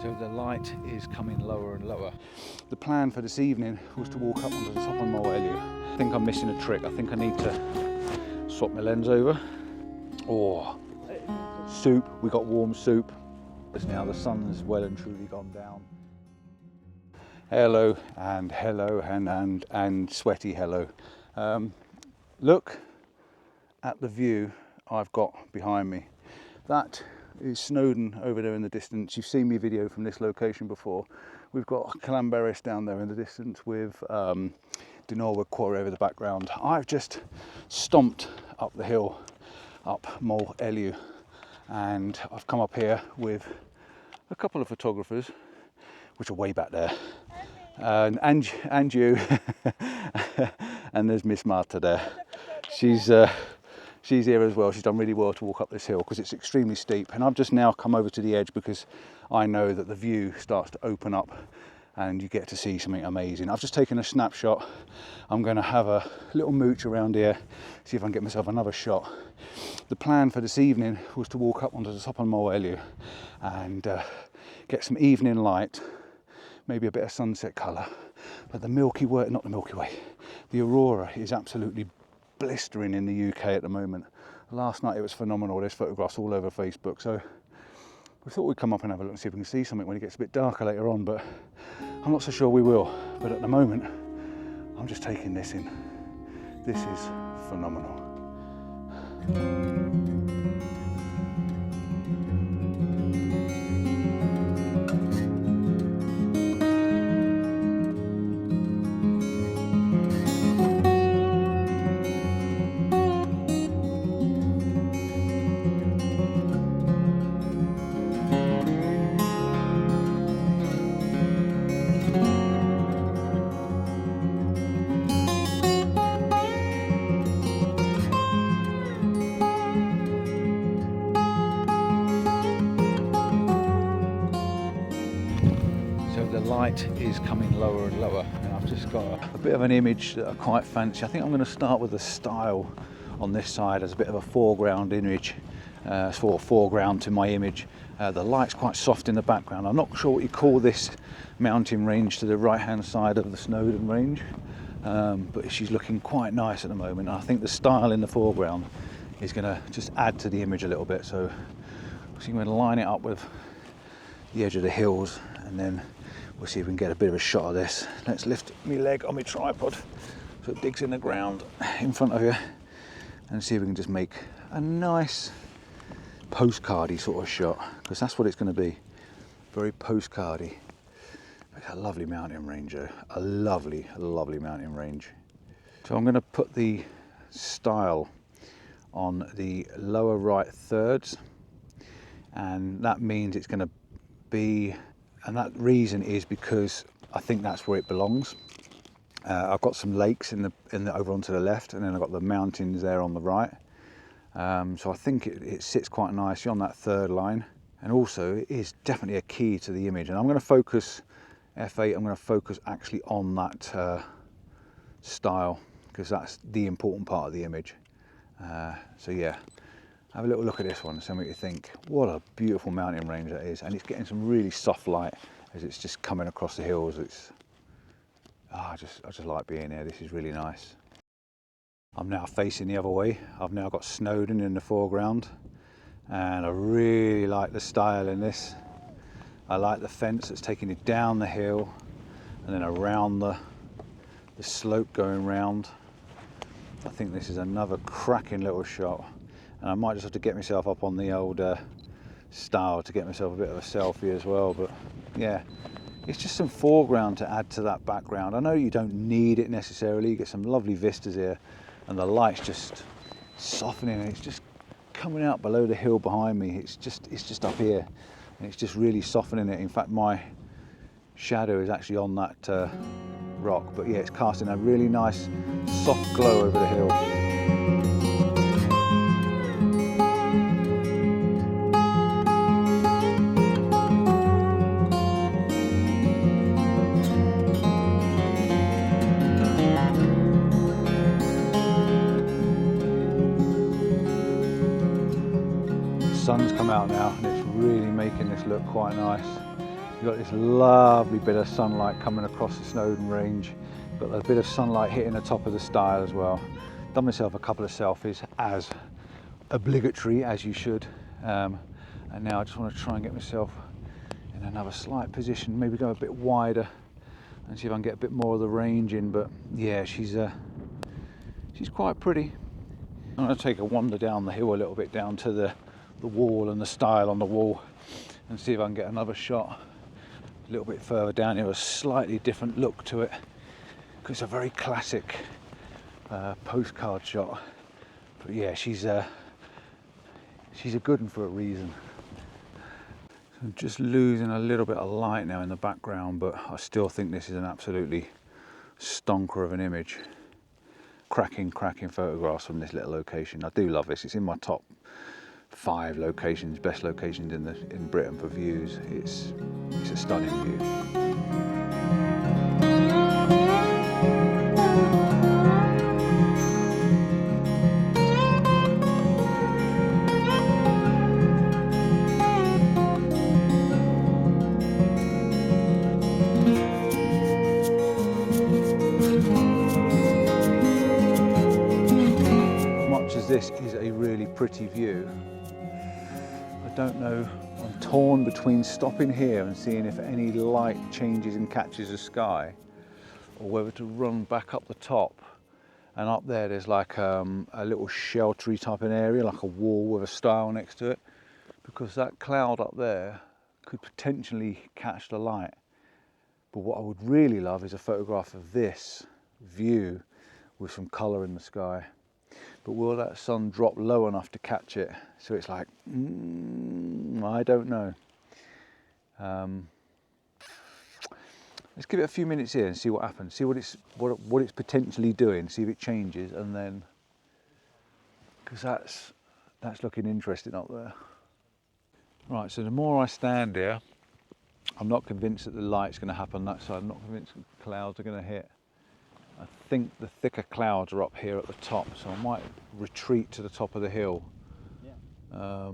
So the light is coming lower and lower. The plan for this evening was to walk up onto the top of Moel Eilio. I think I'm missing a trick. I think I need to swap my lens over. Oh, soup. We got warm soup. Now the sun's well and truly gone down. Hello and sweaty hello. Look at the view I've got behind me. That is Snowdon over there in the distance. You've seen me video from this location before. We've got Llanberis down there in the distance with Dinorwig Quarry over the background. I've just stomped up the hill, up Moel Eilio, and I've come up here with a couple of photographers, which are way back there, and you, and there's Miss Marta there. She's here as well. She's done really well to walk up this hill because it's extremely steep, and I've just now come over to the edge because I know that the view starts to open up and you get to see something amazing. I've just taken a snapshot. I'm going to have a little mooch around here, see if I can get myself another shot. The plan for this evening was to walk up onto the top of Moel Eilio and get some evening light, maybe a bit of sunset colour. But the Milky Way, not the Milky Way, the aurora is absolutely blistering in the UK at the moment. Last night it was phenomenal. There's photographs all over Facebook, so we thought we'd come up and have a look and see if we can see something when it gets a bit darker later on, but I'm not so sure we will. But at the moment I'm just taking this in. This is phenomenal. Light is coming lower and lower, and I've just got a bit of an image that I quite fancy. I think I'm going to start with the style on this side as a bit of a foreground image, for foreground to my image. The light's quite soft in the background. I'm not sure what you call this mountain range to the right hand side of the Snowdon range, but she's looking quite nice at the moment. I think the style in the foreground is going to just add to the image a little bit, so I'm going to line it up with the edge of the hills, and then we'll see if we can get a bit of a shot of this. Let's lift my leg on my tripod so it digs in the ground in front of you, and see if we can just make a nice postcardy sort of shot, because that's what it's going to be. Very postcardy. It's a lovely mountain range, a lovely mountain range. So I'm going to put the style on the lower right thirds, and that means it's going to be, and that reason is because I think that's where it belongs. I've got some lakes in the over onto the left, and then I've got the mountains there on the right. So I think it sits quite nicely on that third line, and also it is definitely a key to the image. And I'm going to focus F8. I'm going to focus actually on that style, because that's the important part of the image. So yeah. Have a little look at this one and see what you think. What a beautiful mountain range that is, and it's getting some really soft light as it's just coming across the hills. It's I just like being here. This is really nice. I'm now facing the other way. I've now got Snowdon in the foreground, and I really like the style in this. I like the fence that's taking it down the hill and then around the slope going round. I think this is another cracking little shot. And I might just have to get myself up on the old style to get myself a bit of a selfie as well. But yeah, it's just some foreground to add to that background. I know you don't need it necessarily. You get some lovely vistas here, and the light's just softening. It's just coming out below the hill behind me. It's just up here, and it's just really softening it. In fact, my shadow is actually on that rock. But yeah, it's casting a really nice soft glow over the hill. Sun's come out now, and it's really making this look quite nice. You've got this lovely bit of sunlight coming across the Snowdon range. Got a bit of sunlight hitting the top of the stile as well. Done myself a couple of selfies, as obligatory as you should. And now I just want to try and get myself in another slight position, maybe go a bit wider and see if I can get a bit more of the range in. But yeah, she's quite pretty. I'm going to take a wander down the hill a little bit, down to the wall and the stile on the wall, and see if I can get another shot a little bit further down here, a slightly different look to it, because it's a very classic postcard shot. But yeah, she's a good one for a reason. I'm just losing a little bit of light now in the background, but I still think this is an absolutely stonker of an image. Cracking photographs from this little location. I do love this. It's in my top 5 locations, best locations in Britain for views. It's a stunning view. This is a really pretty view. I don't know, I'm torn between stopping here and seeing if any light changes and catches the sky, or whether to run back up the top. And up there's like a little sheltery type of area, like a wall with a stile next to it, because that cloud up there could potentially catch the light. But what I would really love is a photograph of this view with some colour in the sky. But will that sun drop low enough to catch it? So it's like, I don't know. Let's give it a few minutes here and see what happens. See what it's potentially doing. See if it changes, and then, because that's looking interesting up there. Right. So the more I stand here, I'm not convinced that the light's going to happen that side. I'm not convinced that the clouds are going to hit. I think the thicker clouds are up here at the top, so I might retreat to the top of the hill. Yeah.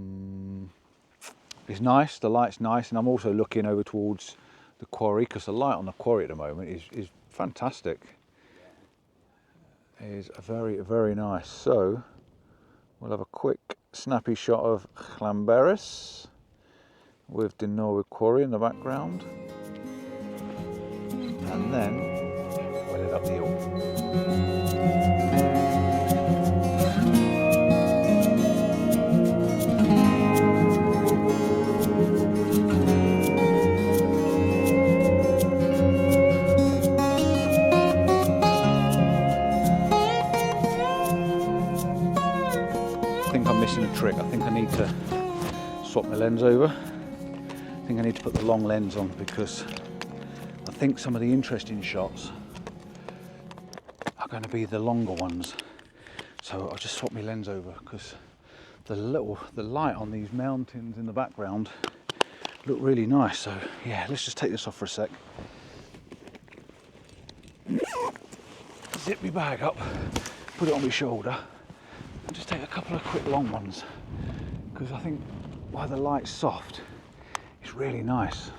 It's nice, the light's nice, and I'm also looking over towards the quarry, because the light on the quarry at the moment is fantastic. It is very, very nice. So we'll have a quick snappy shot of Llanberis with the Norwood Quarry in the background, and then we'll head up the hill. I think I'm missing a trick. I think I need to swap my lens over. I think I need to put the long lens on, because I think some of the interesting shots are going to be the longer ones. So I'll just swap my lens over, because the light on these mountains in the background look really nice. So yeah, let's just take this off for a sec. Zip my bag up, put it on my shoulder, and just take a couple of quick long ones, because I think while the light's soft, it's really nice.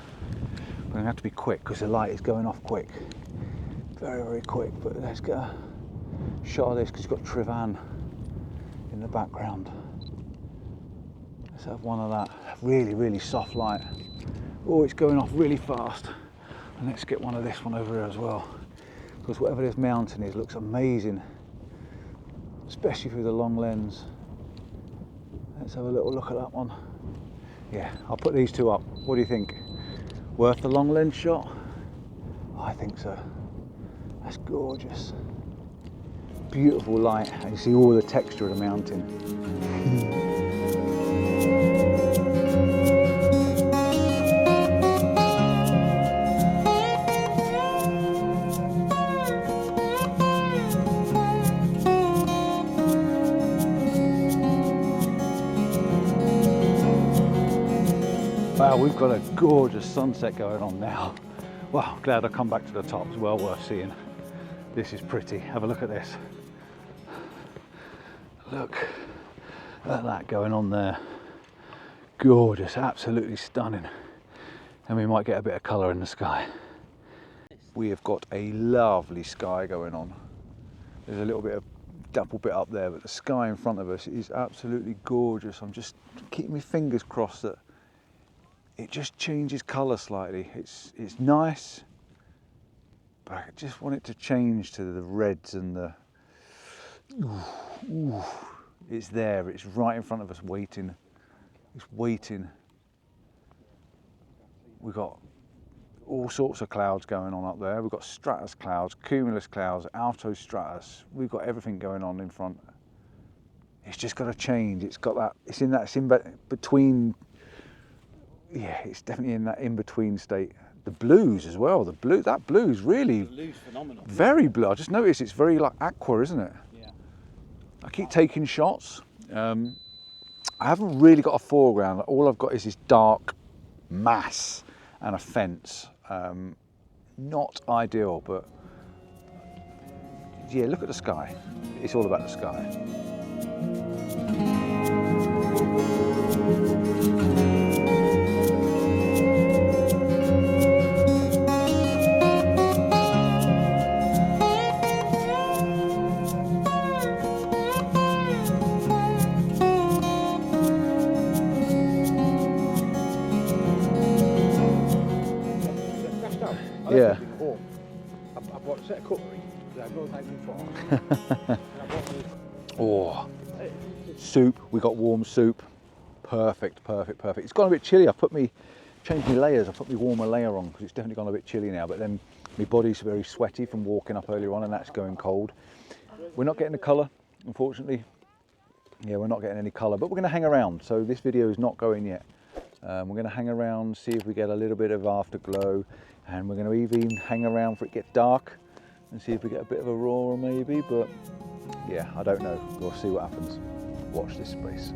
We're going to have to be quick, because the light is going off quick, very, very quick. But let's get a shot of this, because you've got Trevan in the background. Let's have one of that. Really, really soft light. Oh, it's going off really fast. And let's get one of this one over here as well, because whatever this mountain is looks amazing, especially through the long lens. Let's have a little look at that one. Yeah, I'll put these two up. What do you think? Worth the long lens shot? I think so. That's gorgeous. Beautiful light, and you see all the texture of the mountain. Wow, we've got a gorgeous sunset going on now. Wow, glad I come back to the top. It's well worth seeing. This is pretty. Have a look at this. Look at that going on there. Gorgeous, absolutely stunning. and we might get a bit of colour in the sky. We have got a lovely sky going on. There's a little bit of dapple bit up there, but the sky in front of us is absolutely gorgeous. I'm just keeping my fingers crossed that it just changes colour slightly. It's nice, but I just want it to change to the reds and the... Ooh, it's there, it's right in front of us waiting. It's waiting. We've got all sorts of clouds going on up there. We've got stratus clouds, cumulus clouds, alto stratus. We've got everything going on in front. It's just got to change. It's got that, it's in between. Yeah, it's definitely in that in-between state. The blues as well. That blue's really The blue's phenomenal. very blue. I just noticed it's very like aqua, isn't it? Yeah. I keep taking shots. I haven't really got a foreground. All I've got is this dark mass and a fence. Not ideal, but yeah, look at the sky. It's all about the sky. Yeah. I bought a set of cutlery because I've no time before. Oh, soup. We got warm soup. Perfect, perfect, perfect. It's gone a bit chilly. I've changed my layers. I've put my warmer layer on because it's definitely gone a bit chilly now. But then my body's very sweaty from walking up earlier on, and that's going cold. We're not getting the colour, unfortunately. Yeah, we're not getting any colour, but we're going to hang around. So this video is not going yet. We're going to hang around, see if we get a little bit of afterglow, and we're going to even hang around for it to get dark and see if we get a bit of aurora maybe, but yeah, I don't know. We'll see what happens. Watch this space.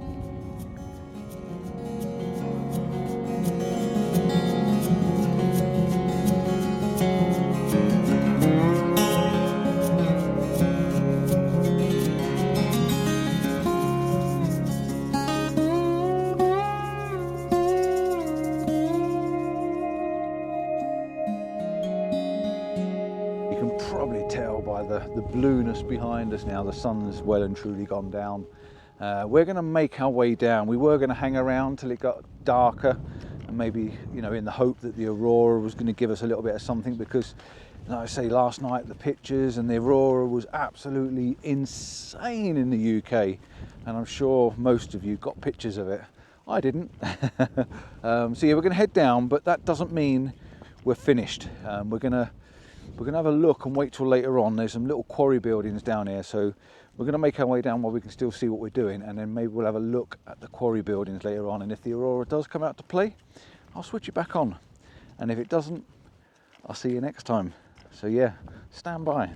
Probably tell by the blueness behind us now. The sun's well and truly gone down. We're going to make our way down. We were going to hang around till it got darker, and maybe, you know, in the hope that the aurora was going to give us a little bit of something, because like I say, last night the pictures and the aurora was absolutely insane in the UK, and I'm sure most of you got pictures of it. I didn't. So yeah, we're going to head down, but that doesn't mean we're finished. We're going to have a look and wait till later on. There's some little quarry buildings down here, so we're going to make our way down while we can still see what we're doing, and then maybe we'll have a look at the quarry buildings later on, and if the aurora does come out to play, I'll switch it back on, and if it doesn't, I'll see you next time. So yeah, stand by.